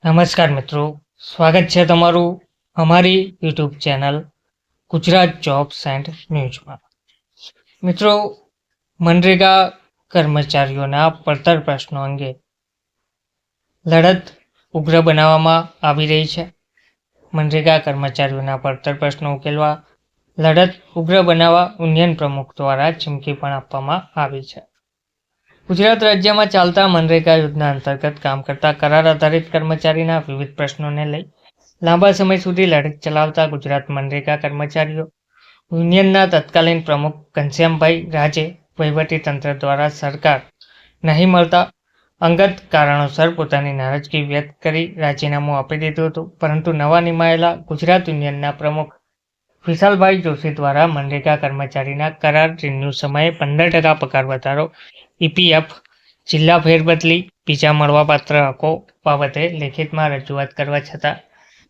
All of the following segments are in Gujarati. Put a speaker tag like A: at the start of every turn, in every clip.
A: નમસ્કાર મિત્રો, સ્વાગત છે તમારું અમારી YouTube channel Gujarat jobs and ન્યૂઝમાં. મિત્રો, મનરેગા કર્મચારીઓના પડતર પ્રશ્નો અંગે લડત ઉગ્ર બનાવવામાં આવી રહી છે. મનરેગા કર્મચારીઓના પડતર પ્રશ્નો ઉકેલવા લડત ઉગ્ર બનાવવા યુનિયન પ્રમુખ દ્વારા ચીમકી પણ આપવામાં આવી છે. ગુજરાત રાજ્યમાં ચાલતા મનરેગા યોજના અંતર્ગત કામ કરતા કરાર આધારિત કર્મચારીના વિવિધ પ્રશ્નોને લઈ લાંબા સમય સુધી લડત ચલાવતા ગુજરાત મનરેગા કર્મચારીઓ યુનિયનના તત્કાલીન પ્રમુખ ઘનશ્યામભાઈ રાજે વહીવટીતંત્ર દ્વારા સરકાર નહીં મળતા અંગત કારણોસર પોતાની નારાજગી વ્યક્ત કરી રાજીનામું આપી દીધું હતું. પરંતુ નવા નિમાયેલા ગુજરાત યુનિયનના પ્રમુખ વિશાલભાઈ જોશી દ્વારા મનરેગા કર્મચારીના કરાર રિન્યૂ સમયે 15% પગાર વધારો, ઈપીએફ, જિલ્લા ફેરબદલી, બીજા મળવાપાત્ર હકો બાબતે લેખિતમાં રજૂઆત કરવા છતાં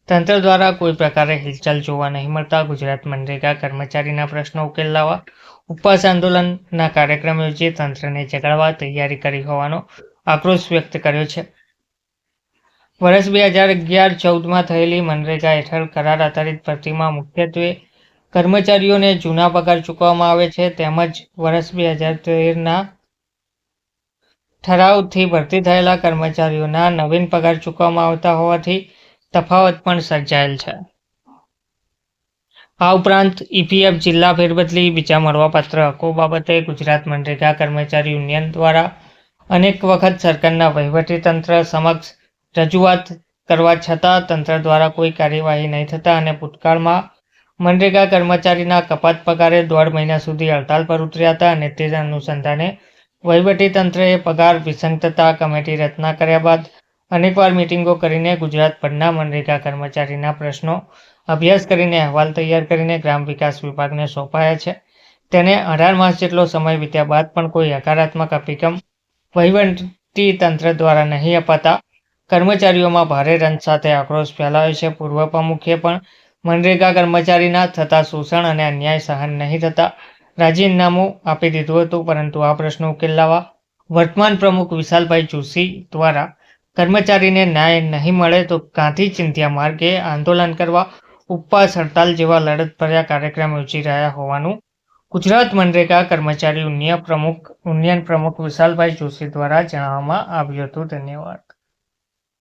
A: તંત્ર દ્વારા કોઈ પ્રકારે હિલચાલ જોવા નહીં મળતા ગુજરાત મનરેગા કર્મચારીના પ્રશ્નો ઉકેલ લાવવા ઉપવાસ આંદોલનના કાર્યક્રમ યોજી તંત્રને જગાડવા તૈયારી કરી હોવાનો આક્રોશ વ્યક્ત કર્યો છે. વર્ષ 2011-14માં થયેલી મનરેગા હેઠળ કરાર આધારિત ભરતીમાં મુખ્યત્વે કર્મચારીઓને જૂના પગાર ચૂકવવામાં આવે છે, તેમજ વર્ષ 2013ના ઠરાવથી ભરતી થયેલા કર્મચારીઓના નવીન પગાર ચૂકવવામાં આવતા હોવાથી તફાવત પણ સર્જાયેલ છે. આ ઉપરાંત ઈપીએફ, જિલ્લા ફેરબદલી, બીજા મળવાપાત્ર હકો બાબતે ગુજરાત મનરેગા કર્મચારી યુનિયન દ્વારા અનેક વખત સરકારના વહીવટીતંત્ર સમક્ષ રજૂઆત કરવા છતાં તંત્ર દ્વારા કોઈ કાર્યવાહી નહીં થતા અને ભૂતકાળમાં મનરેગા કર્મચારીના કપાત પગારે 1.5 મહિના સુધી હડતાલ પર ઉતર્યા હતા અને તે અનુસંધાને વહીવટીતંત્રએ પગાર વિસંગતતા કમિટી રચના કર્યા બાદ અનેકવાર મિટિંગો કરીને ગુજરાતભરના મનરેગા કર્મચારીના પ્રશ્નો અભ્યાસ કરીને અહેવાલ તૈયાર કરીને ગ્રામ વિકાસ વિભાગને સોંપાયા છે. તેને 18 માસ જેટલો સમય વીત્યા બાદ પણ કોઈ હકારાત્મક અભિગમ વહીવટીતંત્ર દ્વારા નહીં અપાતા કર્મચારીઓમાં ભારે રંજ સાથે આક્રોશ ફેલાયો છે. પૂર્વ પ્રમુખે પણ મનરેગા કર્મચારીના થતા શોષણ અને અન્યાય સહન નહીં થતા રાજીનામું આપી દીધું હતું. પરંતુ આ પ્રશ્નો ઉકેલ લાવવા વર્તમાન પ્રમુખ વિશાલભાઈ જોશી દ્વારા કર્મચારીને ન્યાય નહીં મળે તો ગાંધી ચિંધ્યા માર્ગે આંદોલન કરવા ઉપવાસ હડતાલ જેવા લડતભર્યા કાર્યક્રમ યોજી રહ્યા હોવાનું ગુજરાત મનરેગા કર્મચારી યુનિયન પ્રમુખ વિશાલભાઈ જોશી દ્વારા જણાવવામાં આવ્યું હતું. ધન્યવાદ.